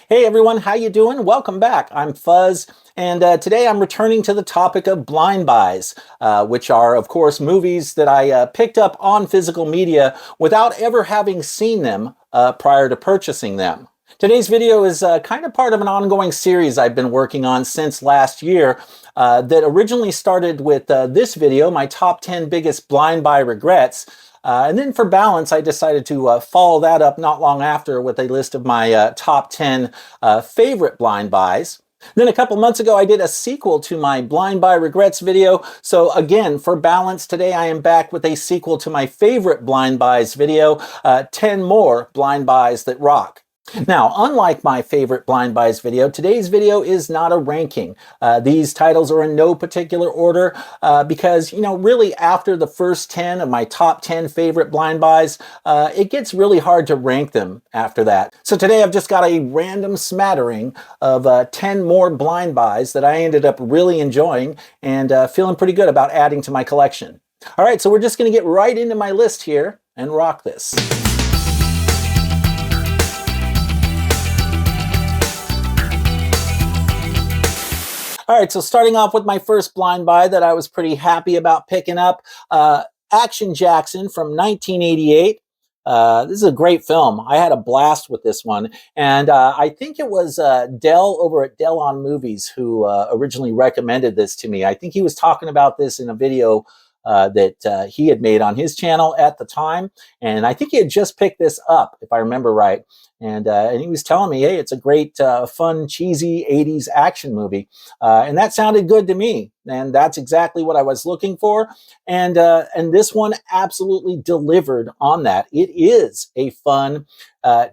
Hey everyone, how you doing? Welcome back. I'm Fuzz, and today I'm returning to the topic of blind buys, which are, of course, movies that I picked up on physical media without ever having seen them prior to purchasing them. Today's video is kind of part of an ongoing series I've been working on since last year that originally started with this video, my top 10 biggest blind buy regrets. And then for balance, I decided to follow that up not long after with a list of my top 10 favorite blind buys. Then a couple months ago, I did a sequel to my blind buy regrets video. So again, for balance, today I am back with a sequel to my favorite blind buys video, 10 more blind buys that rock. Now, unlike my favorite blind buys video, today's video is not a ranking. These titles are in no particular order because, really after the first 10 of my top 10 favorite blind buys, it gets really hard to rank them after that. So today I've just got a random smattering of 10 more blind buys that I ended up really enjoying and feeling pretty good about adding to my collection. All right, so we're just going to get right into my list here and rock this. All right, so starting off with my first blind buy that I was pretty happy about picking up, Action Jackson from 1988. This is a great film. I had a blast with this one. And I think it was Dell over at Dell on Movies who originally recommended this to me. I think he was talking about this in a video that he had made on his channel at the time. And I think he had just picked this up, if I remember right. And he was telling me, hey, it's a great, fun, cheesy 80s action movie. And that sounded good to me. And that's exactly what I was looking for. And this one absolutely delivered on that. It is a fun,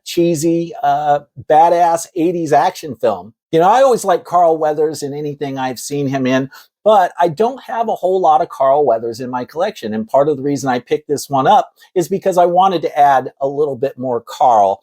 cheesy, badass 80s action film. I always like Carl Weathers in anything I've seen him in, but I don't have a whole lot of Carl Weathers in my collection. And part of the reason I picked this one up is because I wanted to add a little bit more Carl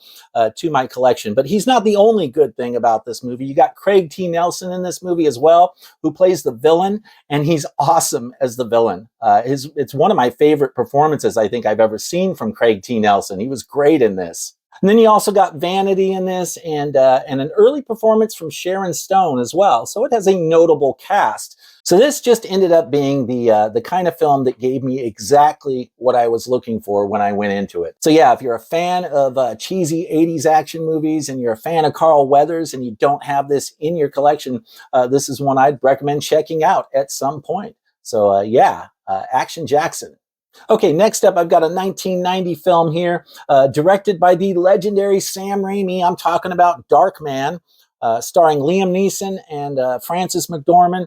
to my collection. But he's not the only good thing about this movie. You got Craig T. Nelson in this movie as well, who plays the villain, and he's awesome as the villain. It's one of my favorite performances I think I've ever seen from Craig T. Nelson. He was great in this. And then you also got Vanity in this and an early performance from Sharon Stone as well. So it has a notable cast. So this just ended up being the kind of film that gave me exactly what I was looking for when I went into it. So yeah, if you're a fan of cheesy 80s action movies and you're a fan of Carl Weathers and you don't have this in your collection, this is one I'd recommend checking out at some point. So Action Jackson. Okay, next up, I've got a 1990 film here, directed by the legendary Sam Raimi. I'm talking about Darkman, starring Liam Neeson and Frances McDormand.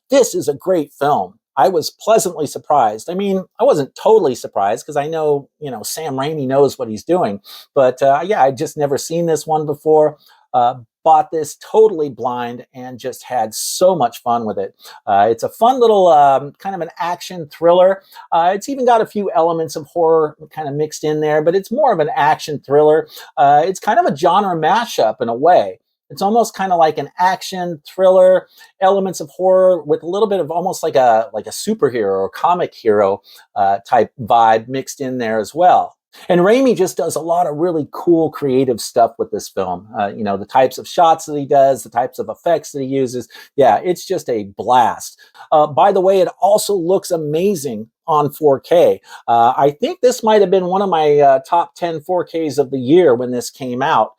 This is a great film. I was pleasantly surprised. I mean, I wasn't totally surprised because I know, Sam Raimi knows what he's doing. But I'd just never seen this one before. Bought this totally blind and just had so much fun with it. It's a fun little kind of an action thriller. It's even got a few elements of horror kind of mixed in there, but it's more of an action thriller. It's kind of a genre mashup in a way. It's almost kind of like an action thriller, elements of horror with a little bit of almost like a superhero or comic hero type vibe mixed in there as well. And Raimi just does a lot of really cool creative stuff with this film. The types of shots that he does, the types of effects that he uses. Yeah, it's just a blast. By the way, it also looks amazing on 4K. I think this might have been one of my top 10 4Ks of the year when this came out.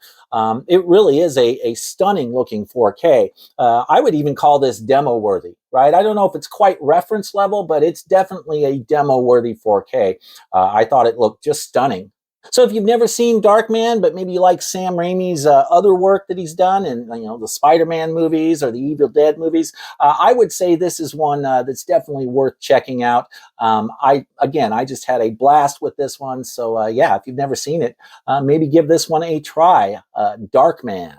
It really is a stunning looking 4K. I would even call this demo worthy, right? I don't know if it's quite reference level, but it's definitely a demo worthy 4K. I thought it looked just stunning. So if you've never seen Darkman, but maybe you like Sam Raimi's other work that he's done in the Spider-Man movies or the Evil Dead movies, I would say this is one that's definitely worth checking out. I just had a blast with this one. So if you've never seen it, maybe give this one a try. Darkman.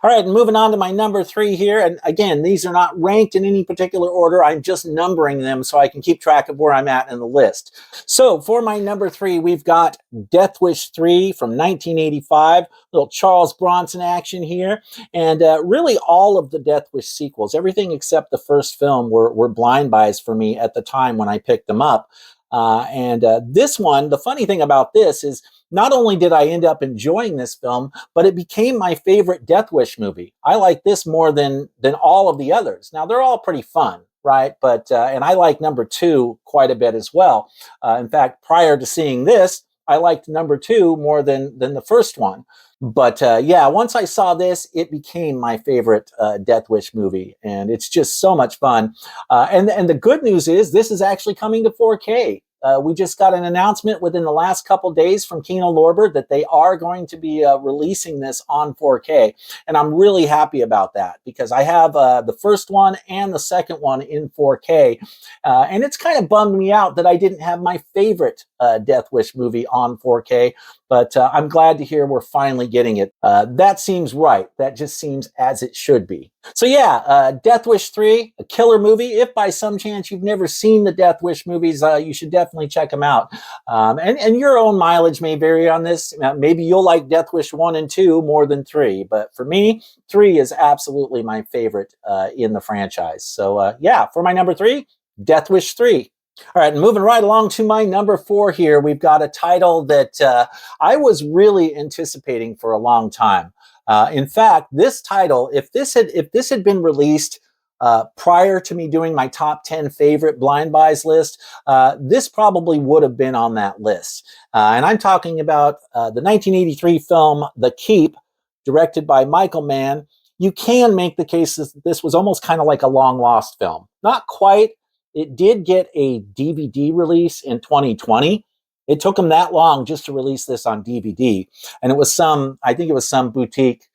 All right, and moving on to my number 3 here. And again, these are not ranked in any particular order. I'm just numbering them so I can keep track of where I'm at in the list. So for my number 3, we've got Death Wish 3 from 1985. Little Charles Bronson action here. And really all of the Death Wish sequels, everything except the first film were blind buys for me at the time when I picked them up. This one, the funny thing about this is not only did I end up enjoying this film, but it became my favorite Death Wish movie. I like this more than all of the others. Now they're all pretty fun, right? But and I like number two quite a bit as well. In fact, prior to seeing this, I liked number two more than the first one. But yeah, once I saw this, it became my favorite Death Wish movie, and it's just so much fun. And the good news is this is actually coming to 4K. We just got an announcement within the last couple days from Kino Lorber that they are going to be releasing this on 4K, and I'm really happy about that because I have the first one and the second one in 4K, and it's kind of bummed me out that I didn't have my favorite Death Wish movie on 4K. But I'm glad to hear we're finally getting it. That seems right. That just seems as it should be. So yeah, Death Wish 3, a killer movie. If by some chance you've never seen the Death Wish movies, you should definitely check them out. And your own mileage may vary on this. Maybe you'll like Death Wish 1 and 2 more than 3. But for me, 3 is absolutely my favorite in the franchise. So yeah, for my number 3, Death Wish 3. All right, and moving right along to my number 4 here, we've got a title that I was really anticipating for a long time. In fact, this title, if this had been released prior to me doing my top 10 favorite blind buys list, this probably would have been on that list. And I'm talking about the 1983 film The Keep, directed by Michael Mann. You can make the case that this was almost kind of like a long lost film. Not quite. It did get a DVD release in 2020. It took them that long just to release this on DVD. And it was I think it was some boutique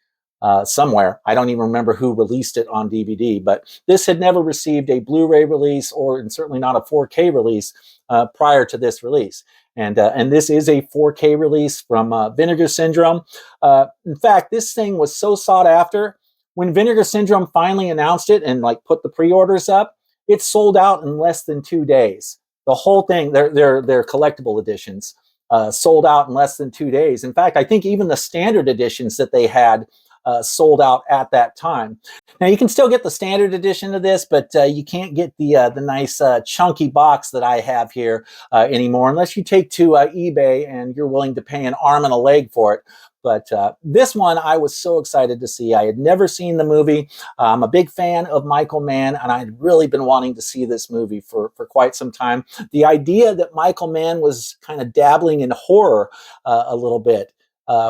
somewhere. I don't even remember who released it on DVD, but this had never received a Blu-ray release and certainly not a 4K release prior to this release. And this is a 4K release from Vinegar Syndrome. In fact, this thing was so sought after. When Vinegar Syndrome finally announced it and like put the pre-orders up, it sold out in less than 2 days. The whole thing, their collectible editions, sold out in less than 2 days. In fact, I think even the standard editions that they had sold out at that time. Now you can still get the standard edition of this, but you can't get the nice chunky box that I have here anymore, unless you take to eBay and you're willing to pay an arm and a leg for it. But this one I was so excited to see. I had never seen the movie. I'm a big fan of Michael Mann, and I'd really been wanting to see this movie for quite some time. The idea that Michael Mann was kind of dabbling in horror a little bit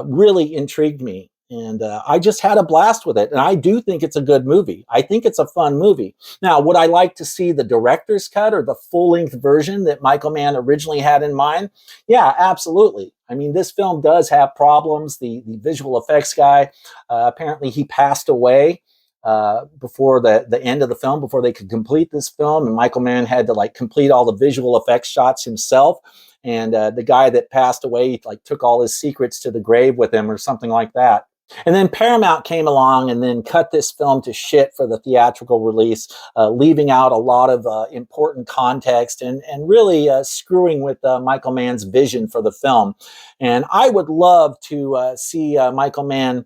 really intrigued me. And I just had a blast with it. And I do think it's a good movie. I think it's a fun movie. Now, would I like to see the director's cut or the full-length version that Michael Mann originally had in mind? Yeah, absolutely. I mean, this film does have problems. The visual effects guy, apparently he passed away before the end of the film, before they could complete this film. And Michael Mann had to like complete all the visual effects shots himself. And the guy that passed away like took all his secrets to the grave with him or something like that. And then Paramount came along and then cut this film to shit for the theatrical release, leaving out a lot of important context and really screwing with Michael Mann's vision for the film. And I would love to see Michael Mann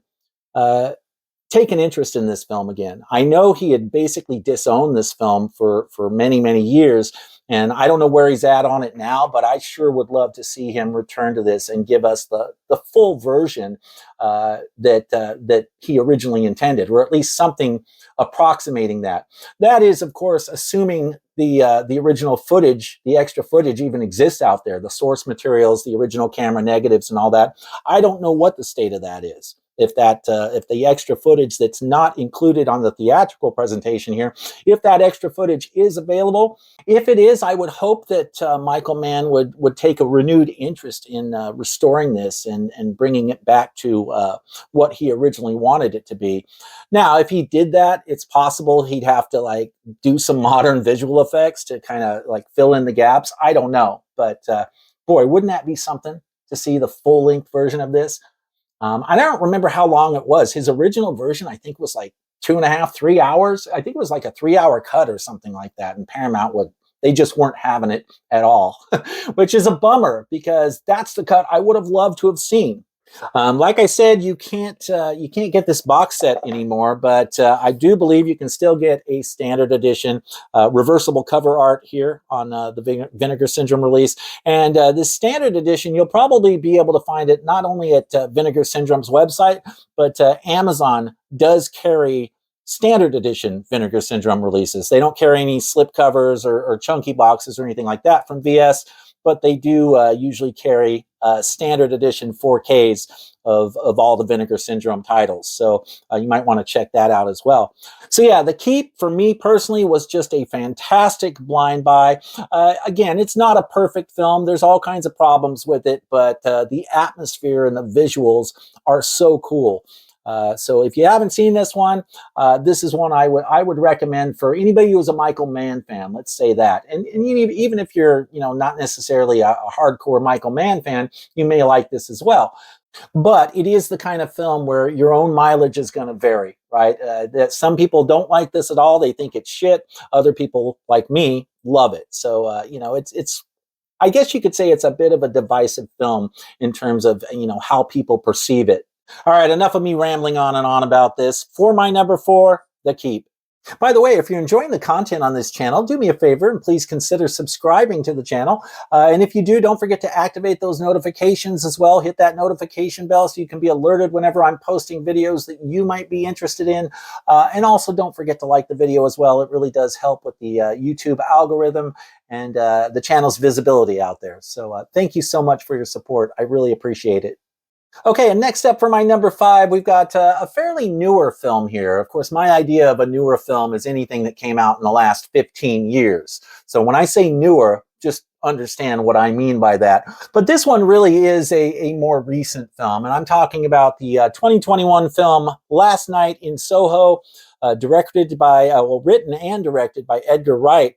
take an interest in this film again. I know he had basically disowned this film for many, many years. And I don't know where he's at on it now, but I sure would love to see him return to this and give us the full version that he originally intended, or at least something approximating that. That is, of course, assuming the original footage, the extra footage even exists out there, the source materials, the original camera negatives and all that. I don't know what the state of that is. If the extra footage that's not included on the theatrical presentation here, if that extra footage is available, if it is, I would hope that Michael Mann would take a renewed interest in restoring this and bringing it back to what he originally wanted it to be. Now, if he did that, it's possible he'd have to like do some modern visual effects to kind of like fill in the gaps. I don't know, but boy, wouldn't that be something to see the full-length version of this? I don't remember how long it was. His original version, I think, was like 2.5, 3 hours. I think it was like a 3-hour cut or something like that. And Paramount they just weren't having it at all, which is a bummer because that's the cut I would have loved to have seen. Like I said, you can't get this box set anymore, but I do believe you can still get a standard edition, reversible cover art here on the Vinegar Syndrome release. And this standard edition, you'll probably be able to find it not only at Vinegar Syndrome's website, but Amazon does carry standard edition Vinegar Syndrome releases. They don't carry any slip covers or chunky boxes or anything like that from VS, but they do usually carry standard edition 4Ks of all the Vinegar Syndrome titles. So you might want to check that out as well. So yeah, The Keep for me personally was just a fantastic blind buy. Again, it's not a perfect film. There's all kinds of problems with it, but the atmosphere and the visuals are so cool. So if you haven't seen this one, this is one I would recommend for anybody who's a Michael Mann fan. Let's say that, and even if you're not necessarily a hardcore Michael Mann fan, you may like this as well. But it is the kind of film where your own mileage is going to vary, right? That some people don't like this at all; they think it's shit. Other people, like me, love it. So it's I guess you could say it's a bit of a divisive film in terms of how people perceive it. All right, enough of me rambling on and on about this. For my number 4, The Keep. By the way, if you're enjoying the content on this channel, do me a favor and please consider subscribing to the channel. And if you do, don't forget to activate those notifications as well. Hit that notification bell so you can be alerted whenever I'm posting videos that you might be interested in. And also don't forget to like the video as well. It really does help with the YouTube algorithm and the channel's visibility out there. So thank you so much for your support. I really appreciate it. Okay, and next up for my number 5, we've got a fairly newer film here. Of course, my idea of a newer film is anything that came out in the last 15 years. So when I say newer, just understand what I mean by that. But this one really is a more recent film, and I'm talking about the 2021 film Last Night in Soho, written and directed by Edgar Wright.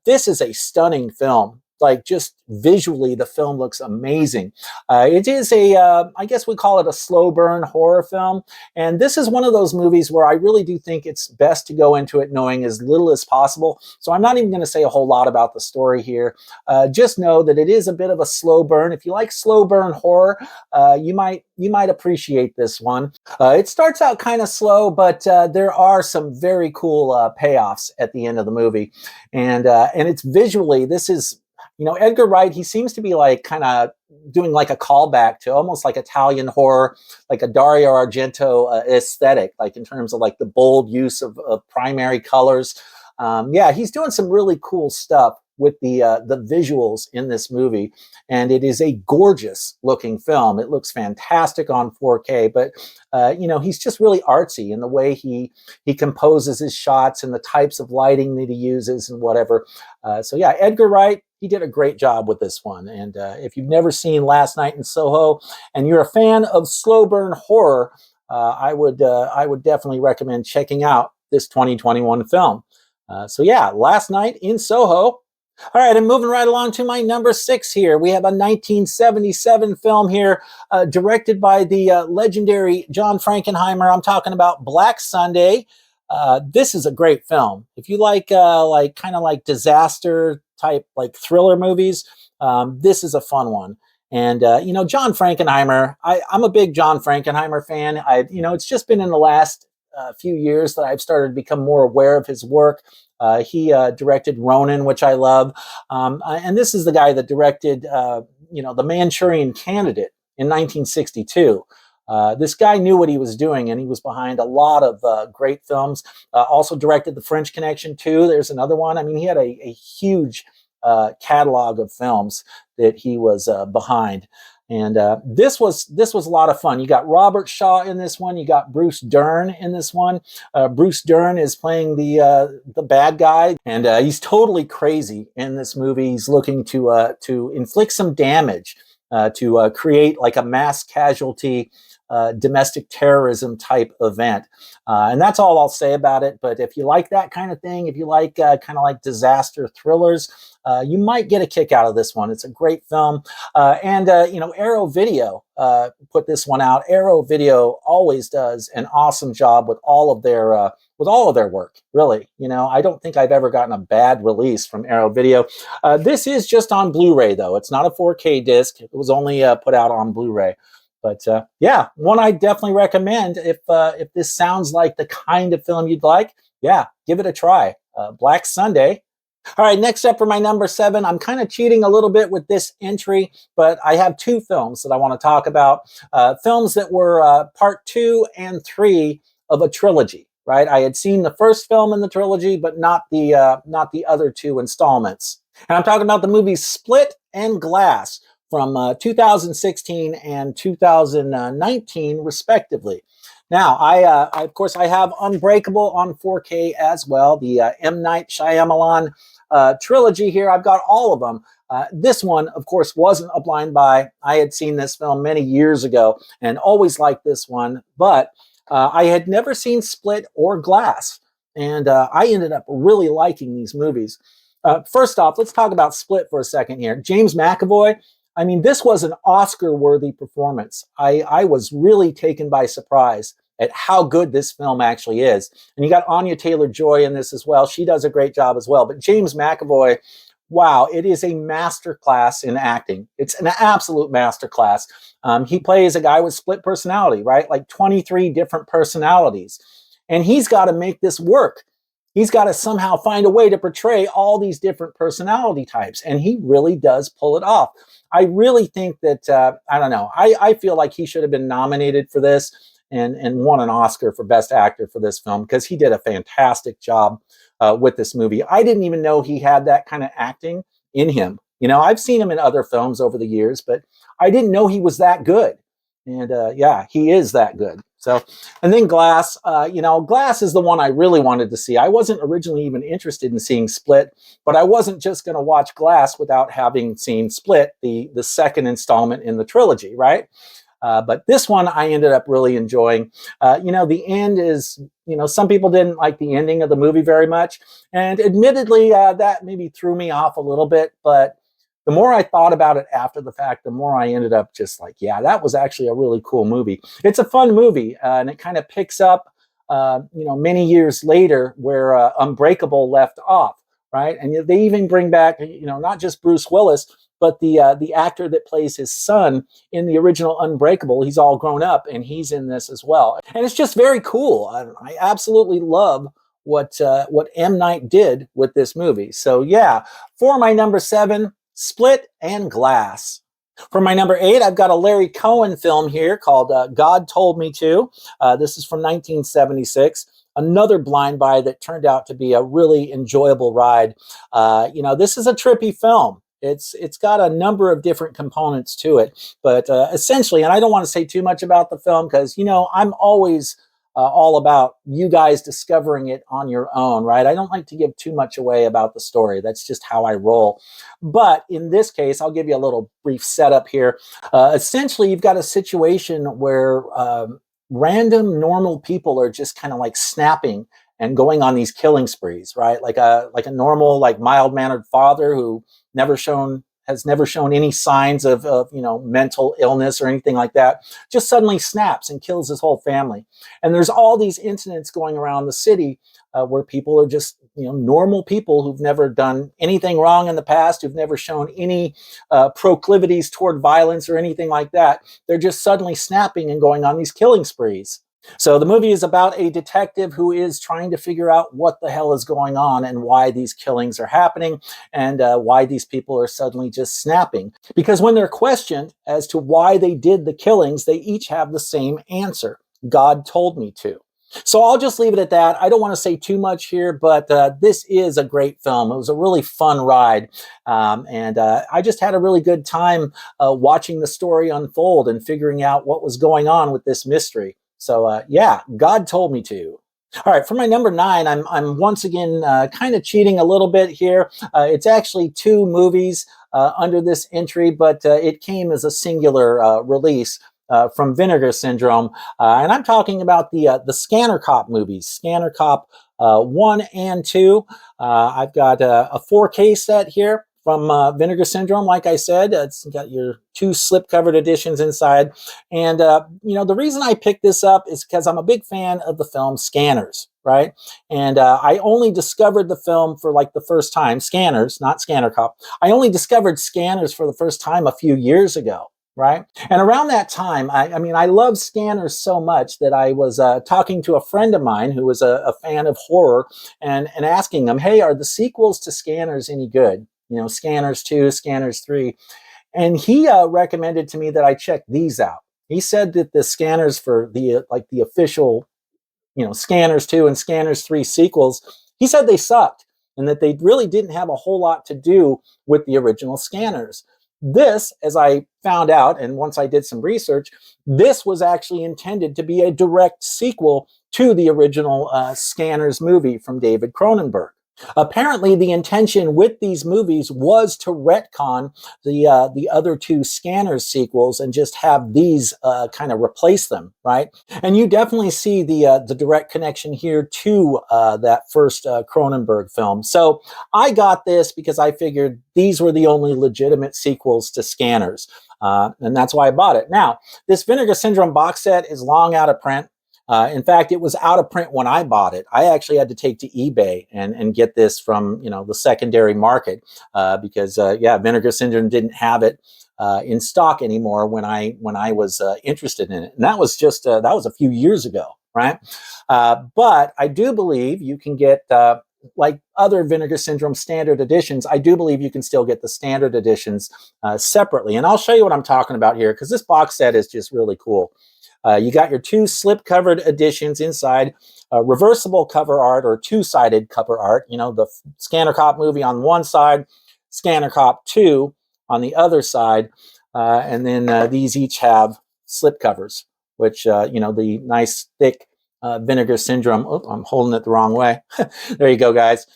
This is a stunning film. Like, just visually, the film looks amazing. It is I guess we call it a slow burn horror film. And this is one of those movies where I really do think it's best to go into it knowing as little as possible. So I'm not even going to say a whole lot about the story here. Just know that it is a bit of a slow burn. If you like slow burn horror, you might appreciate this one. It starts out kind of slow, but there are some very cool payoffs at the end of the movie. And it's visually, this is, Edgar Wright, he seems to be like kind of doing like a callback to almost like Italian horror, like a Dario Argento aesthetic, like in terms of like the bold use of primary colors. Yeah, he's doing some really cool stuff with the visuals in this movie, and it is a gorgeous looking film. It looks fantastic on 4K, but he's just really artsy in the way he composes his shots and the types of lighting that he uses and whatever. So yeah, Edgar Wright, he did a great job with this one. And if you've never seen Last Night in Soho and you're a fan of slow burn horror, I would definitely recommend checking out this 2021 film. So yeah, Last Night in Soho. All right, I'm moving right along to my number 6 here. We have a 1977 film here, directed by the legendary John Frankenheimer. I'm talking about Black Sunday. This is a great film. If you like kind of like disaster type like thriller movies, this is a fun one. And John Frankenheimer, I'm a big John Frankenheimer fan. It's just been in the last few years that I've started to become more aware of his work. He directed Ronin, which I love. And this is the guy that directed, The Manchurian Candidate in 1962. This guy knew what he was doing, and he was behind a lot of great films. Also directed The French Connection too. There's another one. I mean, he had a huge catalog of films that he was behind. And this was a lot of fun. You got Robert Shaw in this one. You got Bruce Dern in this one. Bruce Dern is playing the bad guy, and he's totally crazy in this movie. He's looking to inflict some damage, to create like a mass casualty domestic terrorism type event. And that's all I'll say about it. But if you like that kind of thing, if you like kind of like disaster thrillers, you might get a kick out of this one. It's a great film. And Arrow Video put this one out. Arrow Video always does an awesome job with all of their work, really. I don't think I've ever gotten a bad release from Arrow Video. This is just on Blu-ray, though. It's not a 4K disc. It was only put out on Blu-ray. But yeah, one I definitely recommend if this sounds like the kind of film you'd like. Yeah, give it a try. Black Sunday. All right, next up for my number 7, I'm kind of cheating a little bit with this entry, but I have 2 films that I want to talk about. Films that were part 2 and 3 of a trilogy. Right, I had seen the first film in the trilogy, but not the other 2 installments. And I'm talking about the movies Split and Glass from 2016 and 2019, respectively. Now, of course, I have Unbreakable on 4K as well, the M. Night Shyamalan trilogy here. I've got all of them. This one, of course, wasn't a blind buy. I had seen this film many years ago and always liked this one, but I had never seen Split or Glass, and I ended up really liking these movies. First off, let's talk about Split for a second here. James McAvoy, I mean, this was an Oscar-worthy performance. I was really taken by surprise at how good this film actually is. And you got Anya Taylor-Joy in this as well. She does a great job as well. But James McAvoy, wow, it is a masterclass in acting. It's an absolute masterclass. He plays a guy with split personality, right? Like 23 different personalities. And he's got to make this work. He's got to somehow find a way to portray all these different personality types. And he really does pull it off. I really think that, I don't know, I feel like he should have been nominated for this and won an Oscar for Best Actor for this film because he did a fantastic job with this movie. I didn't even know he had that kind of acting in him. You know, I've seen him in other films over the years, but I didn't know he was that good. And yeah, he is that good. So, and then Glass, you know, Glass is the one I really wanted to see. I wasn't originally even interested in seeing Split, but I wasn't just going to watch Glass without having seen Split, the second installment in the trilogy, right? But this one I ended up really enjoying. You know, the end is, you know, some people didn't like the ending of the movie very much. And admittedly, that maybe threw me off a little bit. But the more I thought about it after the fact, the more I ended up just like, yeah, that was actually a really cool movie. It's a fun movie, and it kind of picks up, you know, many years later where Unbreakable left off, right? And they even bring back, you know, not just Bruce Willis, but the actor that plays his son in the original Unbreakable. He's all grown up, and he's in this as well. And it's just very cool. I absolutely love what M. Night did with this movie. So yeah, for my number 7, Split and Glass. For my number 8, I've got a Larry Cohen film here called God Told Me To. This is from 1976. Another blind buy that turned out to be a really enjoyable ride. You know, this is a trippy film. It's got a number of different components to it, but essentially, and I don't want to say too much about the film because, you know, I'm always all about you guys discovering it on your own, right? I don't like to give too much away about the story. That's just how I roll. But in this case, I'll give you a little brief setup here. Essentially, you've got a situation where random normal people are just kind of like snapping and going on these killing sprees, right? Like a normal, like mild-mannered father who has never shown any signs of you know, mental illness or anything like that, just suddenly snaps and kills his whole family. And there's all these incidents going around the city where people are just, you know, normal people who've never done anything wrong in the past, who've never shown any proclivities toward violence or anything like that. They're just suddenly snapping and going on these killing sprees. So the movie is about a detective who is trying to figure out what the hell is going on and why these killings are happening and why these people are suddenly just snapping. Because when they're questioned as to why they did the killings, they each have the same answer. God told me to. So I'll just leave it at that. I don't want to say too much here, but this is a great film. It was a really fun ride. And I just had a really good time watching the story unfold and figuring out what was going on with this mystery. So yeah, God told me to. All right, for my number 9, I'm once again kind of cheating a little bit here. It's actually 2 movies under this entry, but it came as a singular release from Vinegar Syndrome, and I'm talking about the Scanner Cop movies, Scanner Cop 1 and 2. I've got a 4K set here from Vinegar Syndrome. Like I said, it's got your 2 slip-covered editions inside. And, you know, the reason I picked this up is because I'm a big fan of the film Scanners, right? And I only discovered the film for like the first time, Scanners, not Scanner Cop. I only discovered Scanners for the first time a few years ago. right? And around that time, I mean, I love scanners so much that I was talking to a friend of mine who was a fan of horror and asking him, hey, are the sequels to Scanners any good? You know, Scanners 2, Scanners 3. And he recommended to me that I check these out. He said that the scanners for the like the official, you know, Scanners 2 and Scanners 3 sequels, he said they sucked and that they really didn't have a whole lot to do with the original Scanners. This, as I found out, and once I did some research, this was actually intended to be a direct sequel to the original Scanners movie from David Cronenberg. Apparently, the intention with these movies was to retcon the other two Scanners sequels and just have these kind of replace them, right? And you definitely see the direct connection here to that first Cronenberg film. So I got this because I figured these were the only legitimate sequels to Scanners, and that's why I bought it. Now, this Vinegar Syndrome box set is long out of print. In fact, it was out of print when I bought it. I actually had to take to eBay and get this from, you know, the secondary market because yeah, Vinegar Syndrome didn't have it in stock anymore when I was interested in it, and that was just that was a few years ago, right? But I do believe you can get like other Vinegar Syndrome standard editions. I do believe you can still get the standard editions separately, and I'll show you what I'm talking about here because this box set is just really cool. You got your two slip-covered editions inside, reversible cover art or two-sided cover art. You know, the Scanner Cop movie on one side, Scanner Cop 2 on the other side, and then these each have slip covers, which, you know, the nice thick Vinegar Syndrome. Oh, I'm holding it the wrong way. There you go, guys.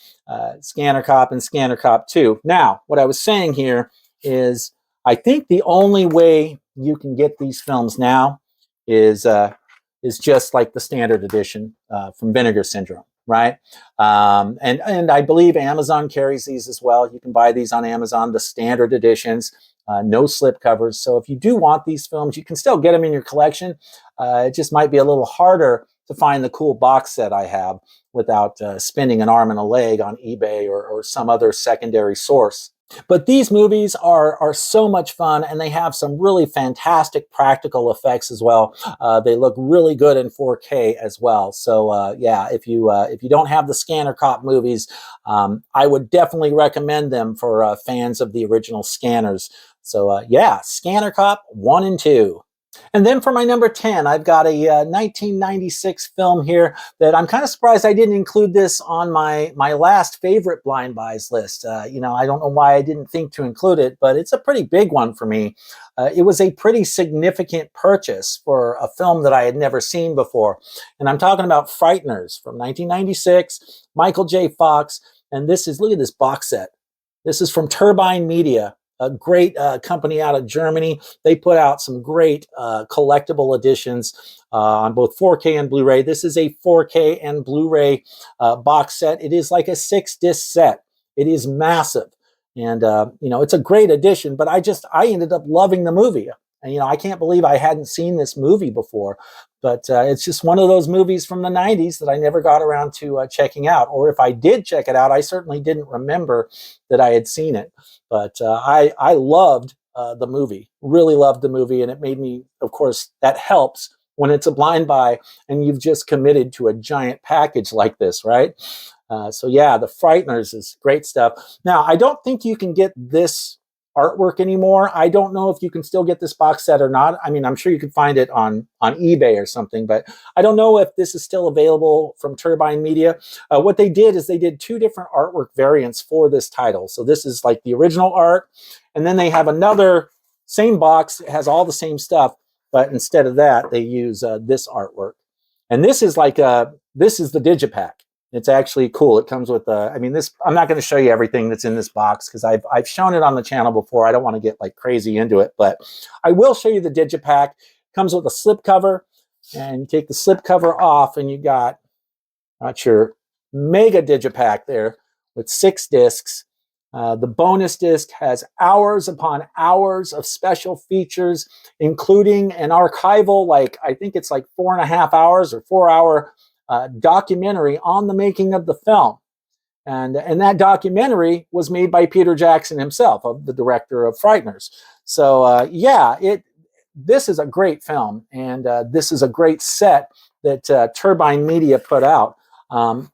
Scanner Cop and Scanner Cop 2. Now, what I was saying here is I think the only way you can get these films now is just like the standard edition from Vinegar Syndrome, right? And I believe Amazon carries these as well. You can buy these on Amazon, the standard editions, no slip covers. So if you do want these films, you can still get them in your collection. It just might be a little harder to find the cool box set I have without spending an arm and a leg on eBay or some other secondary source. But these movies are so much fun, and they have some really fantastic practical effects as well. They look really good in 4K as well. So yeah, if you don't have the Scanner Cop movies, I would definitely recommend them for fans of the original Scanners. So yeah, Scanner Cop 1 and 2. And then for my number 10, I've got a 1996 film here that I'm kind of surprised I didn't include this on my last favorite blind buys list. You know, I don't know why I didn't think to include it, but it's a pretty big one for me. It was a pretty significant purchase for a film that I had never seen before. And I'm talking about Frighteners from 1996, Michael J. Fox. And this is, look at this box set. This is from Turbine Media, a great company out of Germany. They put out some great collectible editions on both 4K and Blu-ray. This is a 4K and Blu-ray box set. It is like a 6-disc set. It is massive. And, you know, it's a great edition, but I ended up loving the movie. And, you know, I can't believe I hadn't seen this movie before. But it's just one of those movies from the 90s that I never got around to checking out. Or if I did check it out, I certainly didn't remember that I had seen it. But I loved the movie, really loved the movie. And it made me, of course, that helps when it's a blind buy and you've just committed to a giant package like this, right? So yeah, The Frighteners is great stuff. Now, I don't think you can get this artwork anymore. I don't know if you can still get this box set or not. I mean, I'm sure you could find it on eBay or something, but I don't know if this is still available from Turbine Media. What they did is they did two different artwork variants for this title. So this is like the original art, and then they have another same box, it has all the same stuff, but instead of that, they use this artwork. And this is like this is the Digipack. It's actually cool. It comes with I mean, this, I'm not going to show you everything that's in this box because I've shown it on the channel before. I don't want to get like crazy into it, but I will show you the Digipack. It comes with a slip cover, and you take the slip cover off and you got your mega Digipack there with 6 discs. The bonus disc has hours upon hours of special features, including an archival, like I think it's like 4.5 hours or 4-hour documentary on the making of the film. And that documentary was made by Peter Jackson himself, of the director of Frighteners. So yeah, this is a great film, and this is a great set that Turbine Media put out.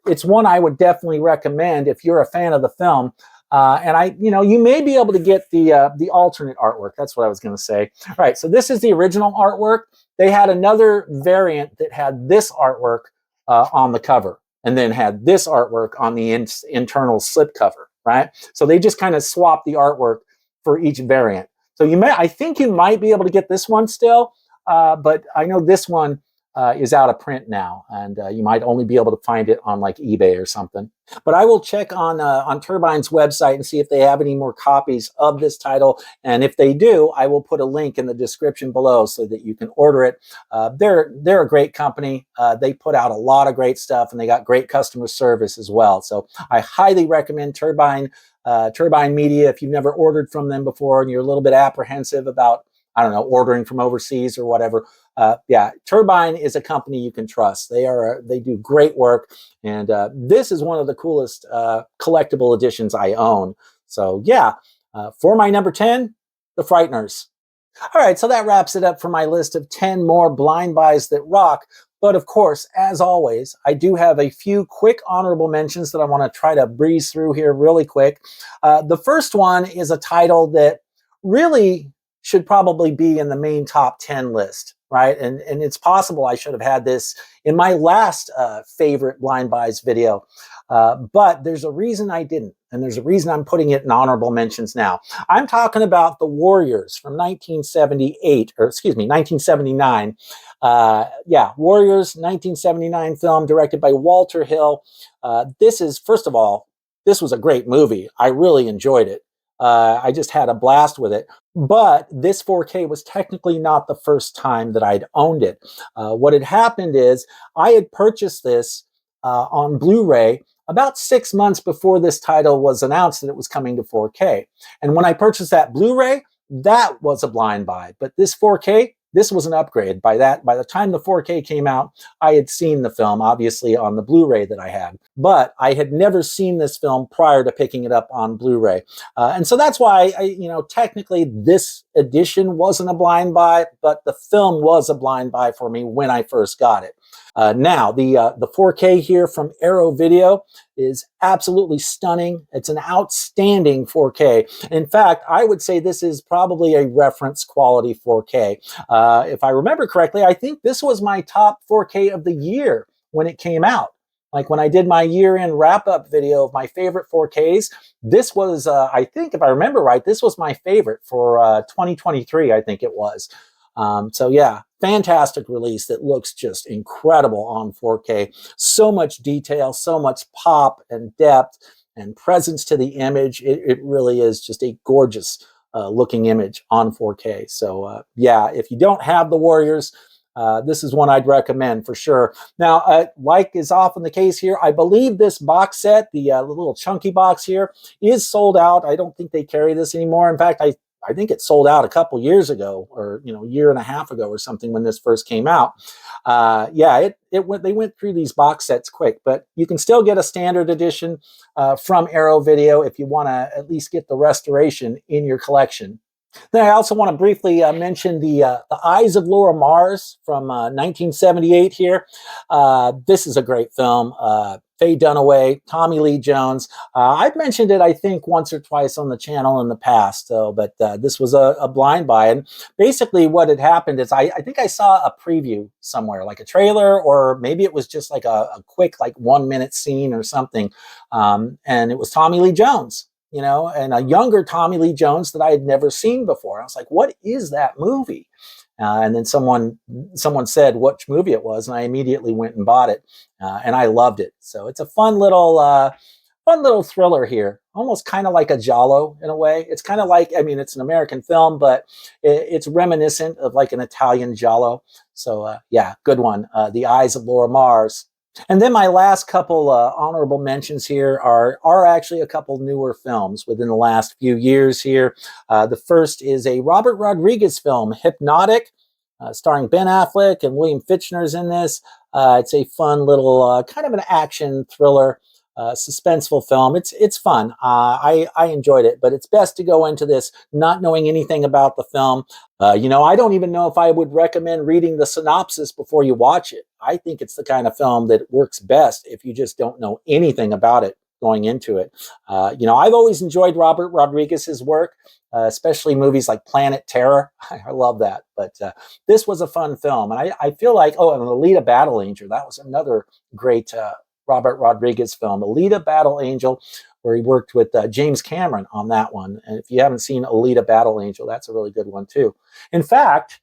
It's one I would definitely recommend if you're a fan of the film. You may be able to get the alternate artwork. That's what I was going to say. All right, so this is the original artwork. They had another variant that had this artwork on the cover, and then had this artwork on the internal slipcover. Right, so they just kind of swapped the artwork for each variant. So I think you might be able to get this one still, but I know this one is out of print now, and you might only be able to find it on like eBay or something. But I will check on Turbine's website and see if they have any more copies of this title, and if they do, I will put a link in the description below so that you can order it. They're a great company. They put out a lot of great stuff, and they got great customer service as well. So I highly recommend Turbine Media if you've never ordered from them before and you're a little bit apprehensive about, I don't know, ordering from overseas or whatever. Yeah, Turbine is a company you can trust. They do great work, and this is one of the coolest collectible editions I own. So yeah, for my number 10, The Frighteners. All right, so that wraps it up for my list of 10 more blind buys that rock. But of course, as always, I do have a few quick honorable mentions that I want to try to breeze through here really quick. The first one is a title that really should probably be in the main top 10 list, right? And it's possible I should have had this in my last favorite blind buys video, but there's a reason I didn't, and there's a reason I'm putting it in honorable mentions now. I'm talking about The Warriors from 1979. Yeah, Warriors, 1979 film directed by Walter Hill. First of all, this was a great movie. I really enjoyed it. I just had a blast with it. But this 4K was technically not the first time that I'd owned it. What had happened is I had purchased this on Blu-ray about 6 months before this title was announced that it was coming to 4K. And when I purchased that Blu-ray, that was a blind buy. But this 4K, this was an upgrade. By the time the 4K came out, I had seen the film, obviously, on the Blu-ray that I had. But I had never seen this film prior to picking it up on Blu-ray. And so that's why, technically this edition wasn't a blind buy, but the film was a blind buy for me when I first got it. Now, the 4K here from Arrow Video is absolutely stunning. It's an outstanding 4K. In fact, I would say this is probably a reference quality 4K. If I remember correctly, I think this was my top 4K of the year when it came out. Like when I did my year-end wrap-up video of my favorite 4Ks, this was, I think, if I remember right, this was my favorite for 2023, I think it was. So yeah, fantastic release that looks just incredible on 4K. So much detail, so much pop and depth and presence to the image. It really is just a gorgeous looking image on 4K. So yeah, if you don't have The Warriors, this is one I'd recommend for sure. Now, like is often the case here, I believe this box set, the little chunky box here, is sold out. I don't think they carry this anymore. In fact, I think it sold out a couple years ago, or a year and a half ago or something when this first came out. Yeah, they went through these box sets quick, but you can still get a standard edition from Arrow Video if you want to at least get the restoration in your collection. Then I also want to briefly mention the Eyes of Laura Mars from 1978 here. This is a great film. Faye Dunaway, Tommy Lee Jones. I've mentioned it, I think, once or twice on the channel in the past, though, but this was a blind buy. And basically what had happened is I think I saw a preview somewhere, like a trailer, or maybe it was just like a quick, like 1 minute scene or something. And it was Tommy Lee Jones, and a younger Tommy Lee Jones that I had never seen before. I was like, what is that movie? And then someone said which movie it was, and I immediately went and bought it, and I loved it. So it's a fun little thriller here, almost kind of like a giallo in a way. It's kind of like, it's an American film, but it's reminiscent of like an Italian giallo. So yeah, good one. The Eyes of Laura Mars. And then my last couple honorable mentions here are actually a couple newer films within the last few years here. The first is a Robert Rodriguez film, Hypnotic, starring Ben Affleck and William Fichtner's in this. It's a fun little kind of an action thriller. suspenseful film. It's fun. I enjoyed it, but it's best to go into this not knowing anything about the film. I don't even know if I would recommend reading the synopsis before you watch it. I think it's the kind of film that works best if you just don't know anything about it going into it. I've always enjoyed Robert Rodriguez's work, especially movies like Planet Terror. I love that. But this was a fun film. And I feel like, and Alita Battle Angel, that was another great Robert Rodriguez film, Alita Battle Angel, where he worked with James Cameron on that one. And if you haven't seen Alita Battle Angel, that's a really good one too. In fact,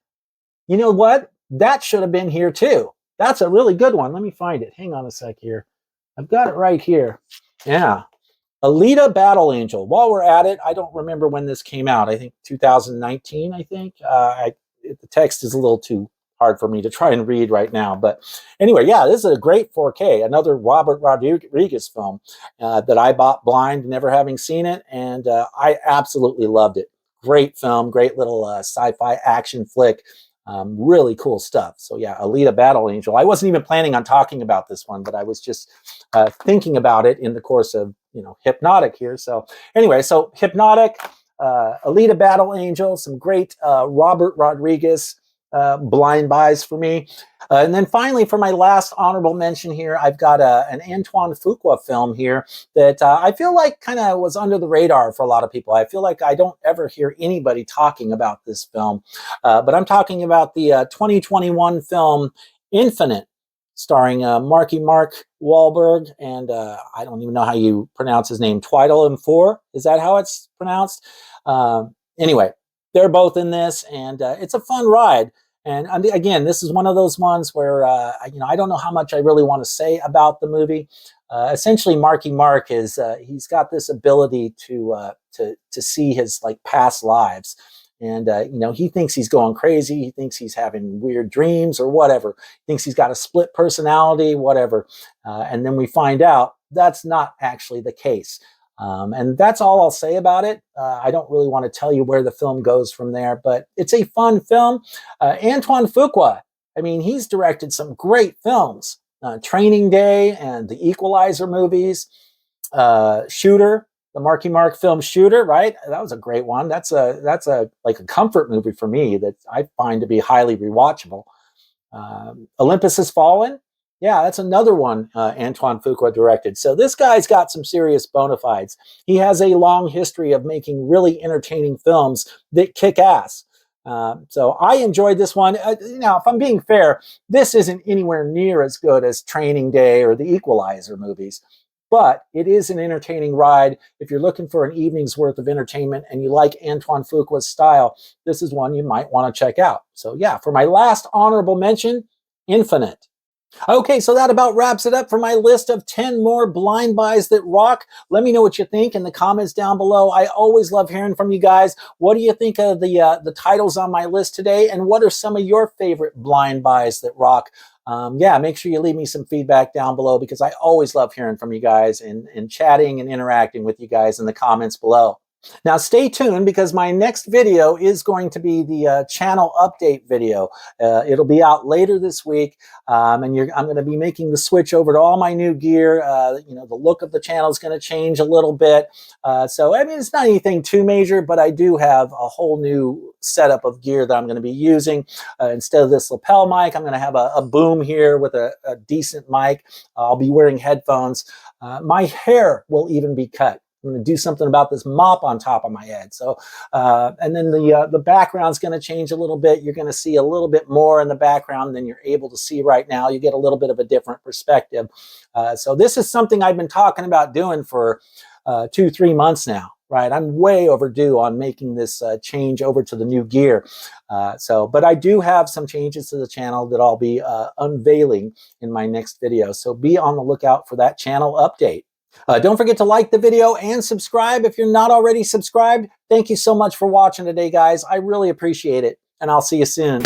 you know what? That should have been here too. That's a really good one. Let me find it. Hang on a sec here. I've got it right here. Yeah. Alita Battle Angel. While we're at it, I don't remember when this came out. I think 2019, I think. The text is a little too hard for me to try and read right now. But anyway, yeah, this is a great 4K, another Robert Rodriguez film that I bought blind, never having seen it, and I absolutely loved it. Great film, great little sci-fi action flick. Really cool stuff. So yeah, Alita Battle Angel. I wasn't even planning on talking about this one, but I was just thinking about it in the course of, Hypnotic here. So anyway, so Hypnotic, Alita Battle Angel, some great Robert Rodriguez blind buys for me. And then finally, for my last honorable mention here, I've got an Antoine Fuqua film here that I feel like kind of was under the radar for a lot of people. I feel like I don't ever hear anybody talking about this film. But I'm talking about the 2021 film Infinite, starring Mark Wahlberg and I don't even know how you pronounce his name, Twyla. Is that how it's pronounced? Anyway, they're both in this, and it's a fun ride. And again, this is one of those ones where I don't know how much I really want to say about the movie. Essentially, Mark is he's got this ability to see his past lives, and he thinks he's going crazy. He thinks he's having weird dreams or whatever. He thinks he's got a split personality, whatever. And then we find out that's not actually the case. And that's all I'll say about it. I don't really want to tell you where the film goes from there, but it's a fun film. Antoine Fuqua, I mean, he's directed some great films. Training Day and the Equalizer movies. Shooter, the Mark film Shooter, right? That was a great one. That's a comfort movie for me that I find to be highly rewatchable. Olympus Has Fallen. Yeah, that's another one Antoine Fuqua directed. So this guy's got some serious bona fides. He has a long history of making really entertaining films that kick ass. So I enjoyed this one. Now, if I'm being fair, this isn't anywhere near as good as Training Day or the Equalizer movies. But it is an entertaining ride. If you're looking for an evening's worth of entertainment and you like Antoine Fuqua's style, this is one you might want to check out. So yeah, for my last honorable mention, Infinite. Okay, so that about wraps it up for my list of 10 more blind buys that rock. Let me know what you think in the comments down below. I always love hearing from you guys. What do you think of the titles on my list today? And what are some of your favorite blind buys that rock? Yeah, make sure you leave me some feedback down below because I always love hearing from you guys and chatting and interacting with you guys in the comments below. Now stay tuned because my next video is going to be the channel update video. It'll be out later this week, and I'm going to be making the switch over to all my new gear. The look of the channel is going to change a little bit. So I mean, it's not anything too major, but I do have a whole new setup of gear that I'm going to be using. Instead of this lapel mic, I'm going to have a boom here with a decent mic. I'll be wearing headphones. My hair will even be cut. I'm going to do something about this mop on top of my head. So, and then the background's going to change a little bit. You're going to see a little bit more in the background than you're able to see right now. You get a little bit of a different perspective. So this is something I've been talking about doing for 2-3 months now. Right, I'm way overdue on making this change over to the new gear. But I do have some changes to the channel that I'll be unveiling in my next video. So be on the lookout for that channel update. Don't forget to like the video and subscribe if you're not already subscribed. Thank you so much for watching today, guys. I really appreciate it, and I'll see you soon.